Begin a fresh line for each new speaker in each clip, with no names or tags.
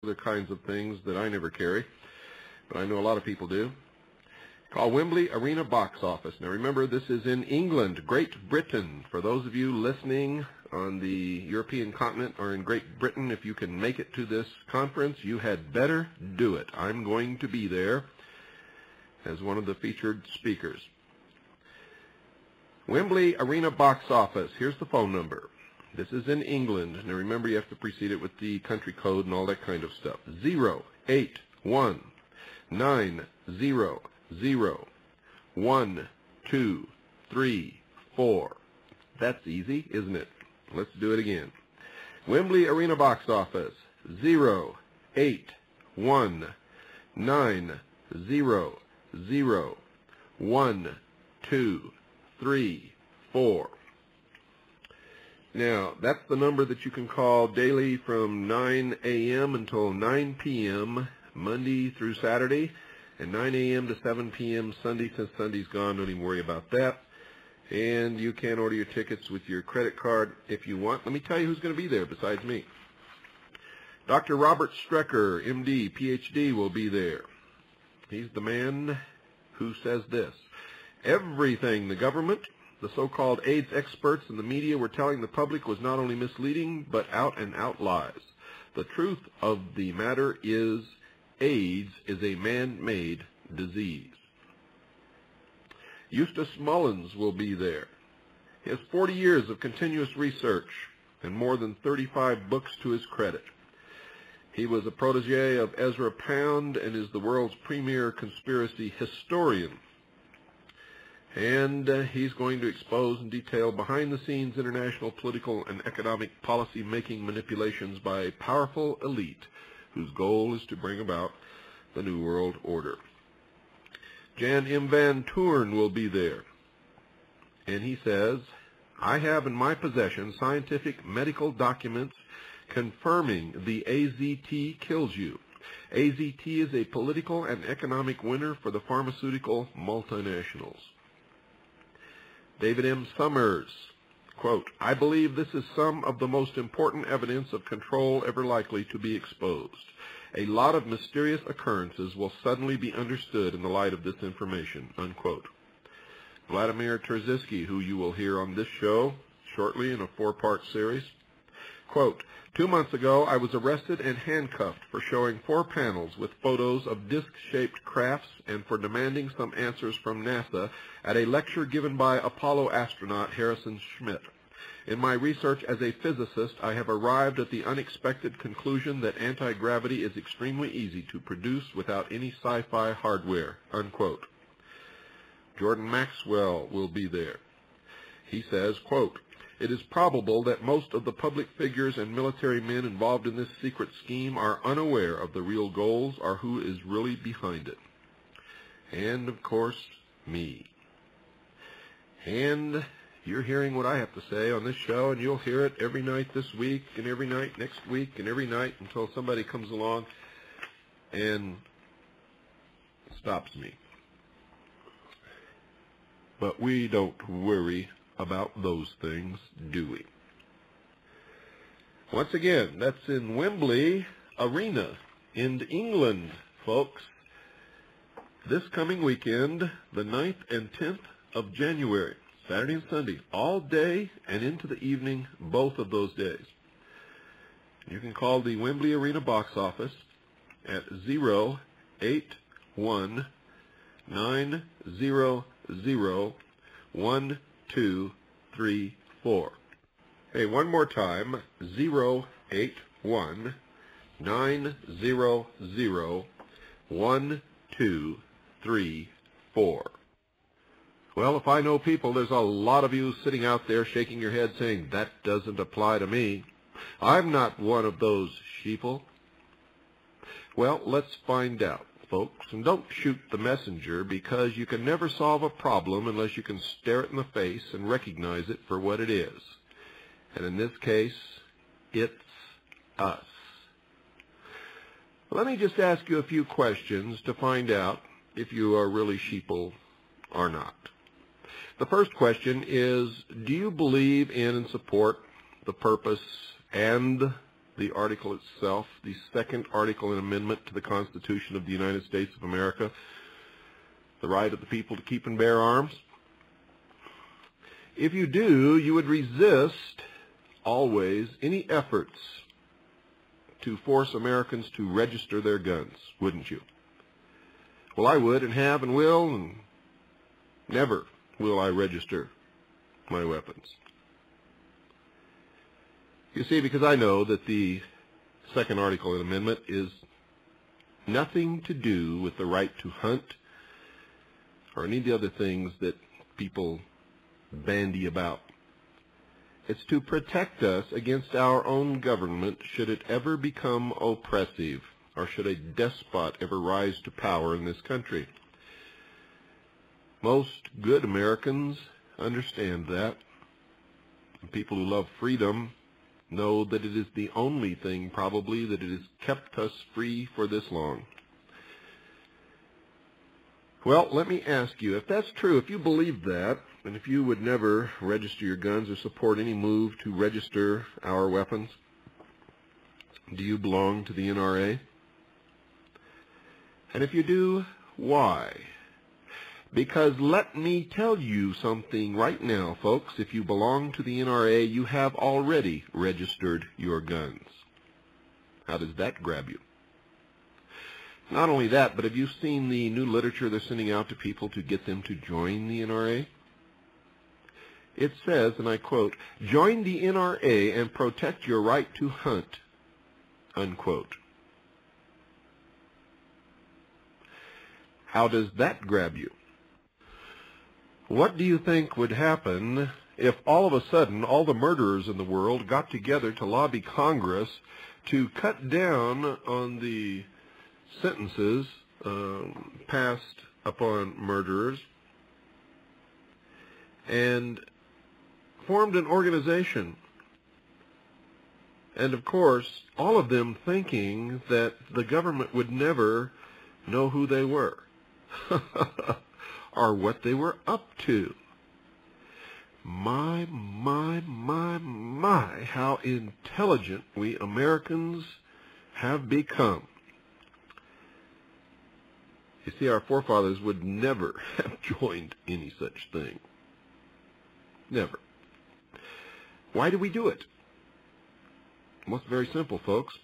other kinds of things that I never carry, but I know a lot of people do. Call Wembley Arena Box Office. Now remember, this is in England, Great Britain. For those of you listening on the European continent or in Great Britain, if you can make it to this conference, you had better do it. I'm going to be there as one of the featured speakers. Wembley Arena Box Office. Here's the phone number. This is in England. Now remember, you have to precede it with the country code and all that kind of stuff. 081-900-1234. That's easy, isn't it? Let's do it again. Wembley Arena Box Office. 081-900-1234. Now, that's the number that you can call daily from 9 a.m. until 9 p.m. Monday through Saturday, and 9 a.m. to 7 p.m. Sunday. Since Sunday's gone, don't even worry about that. And you can order your tickets with your credit card if you want. Let me tell you who's going to be there besides me. Dr. Robert Strecker, M.D., Ph.D., will be there. He's the man who says this: everything the government, the so-called AIDS experts, and the media were telling the public was not only misleading, but out-and-out lies. The truth of the matter is AIDS is a man-made disease. Eustace Mullins will be there. He has 40 years of continuous research and more than 35 books to his credit. He was a protege of Ezra Pound and is the world's premier conspiracy historian. And he's going to expose and detail behind-the-scenes international political and economic policy-making manipulations by a powerful elite whose goal is to bring about the New World Order. Jan M. Van Toorn will be there. And he says, I have in my possession scientific medical documents confirming the AZT kills you. AZT is a political and economic winner for the pharmaceutical multinationals. David M. Summers, quote, I believe this is some of the most important evidence of control ever likely to be exposed. A lot of mysterious occurrences will suddenly be understood in the light of this information, unquote. Vladimir Terziski, who you will hear on this show shortly in a 4-part series, quote, 2 months ago, I was arrested and handcuffed for showing 4 panels with photos of disc-shaped crafts and for demanding some answers from NASA at a lecture given by Apollo astronaut Harrison Schmitt. In my research as a physicist, I have arrived at the unexpected conclusion that anti-gravity is extremely easy to produce without any sci-fi hardware, unquote. Jordan Maxwell will be there. He says, quote, it is probable that most of the public figures and military men involved in this secret scheme are unaware of the real goals or who is really behind it. And, of course, me. And you're hearing what I have to say on this show, and you'll hear it every night this week and every night next week and every night until somebody comes along and stops me. But we don't worry about those things, do we? Once again, that's in Wembley Arena in England, folks. This coming weekend, the 9th and 10th of January, Saturday and Sunday, all day and into the evening, both of those days. You can call the Wembley Arena box office at 081-900-1234. Hey, one more time, 081-900-1234. Well, if I know people, there's a lot of you sitting out there shaking your head saying, that doesn't apply to me. I'm not one of those sheeple. Well, let's find out, folks. And don't shoot the messenger, because you can never solve a problem unless you can stare it in the face and recognize it for what it is. And in this case, it's us. Let me just ask you a few questions to find out if you are really sheeple or not. The first question is, do you believe in and support the purpose and the article itself, the second article and amendment to the Constitution of the United States of America, the right of the people to keep and bear arms? If you do, you would resist always any efforts to force Americans to register their guns, wouldn't you? Well, I would and have and will, and never will I register my weapons. You see, because I know that the second article and amendment is nothing to do with the right to hunt or any of the other things that people bandy about. It's to protect us against our own government should it ever become oppressive, or should a despot ever rise to power in this country. Most good Americans understand that. People who love freedom know that it is the only thing probably that it has kept us free for this long. Well, let me ask you, if that's true, if you believe that, and if you would never register your guns or support any move to register our weapons, do you belong to the NRA? And if you do, why? Because let me tell you something right now, folks. If you belong to the NRA, you have already registered your guns. How does that grab you? Not only that, but have you seen the new literature they're sending out to people to get them to join the NRA? It says, and I quote, "Join the NRA and protect your right to hunt," unquote. How does that grab you? What do you think would happen if all of a sudden all the murderers in the world got together to lobby Congress to cut down on the sentences passed upon murderers and formed an organization? And of course, all of them thinking that the government would never know who they were or what they were up to. My, how intelligent we Americans have become. You see, our forefathers would never have joined any such thing. Never. Why do we do it? Well, it's very simple, folks.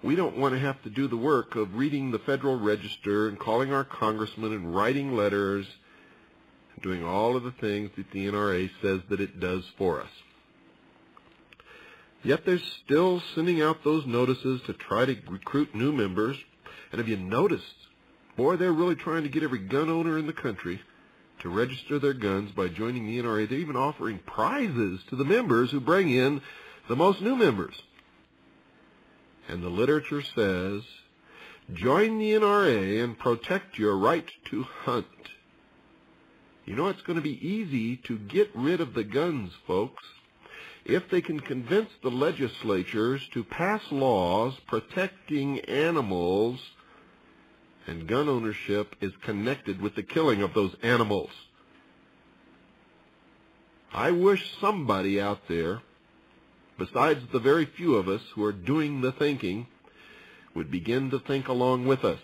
We don't want to have to do the work of reading the Federal Register and calling our congressmen and writing letters and doing all of the things that the NRA says that it does for us. Yet they're still sending out those notices to try to recruit new members. And have you noticed, boy, they're really trying to get every gun owner in the country to register their guns by joining the NRA. They're even offering prizes to the members who bring in the most new members. And the literature says, join the NRA and protect your right to hunt. You know, it's going to be easy to get rid of the guns, folks, if they can convince the legislatures to pass laws protecting animals, and gun ownership is connected with the killing of those animals. I wish somebody out there, besides the very few of us who are doing the thinking, would begin to think along with us.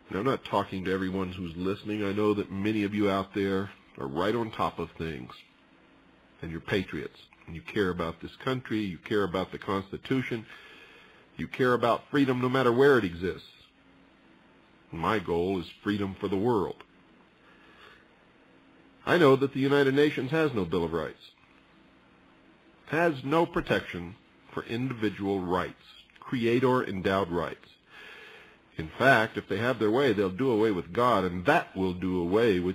And I'm not talking to everyone who's listening. I know that many of you out there are right on top of things, and you're patriots, and you care about this country, you care about the Constitution, you care about freedom no matter where it exists. My goal is freedom for the world. I know that the United Nations has no Bill of Rights, has no protection for individual rights, creator-endowed rights. In fact, if they have their way, they'll do away with God, and that will do away with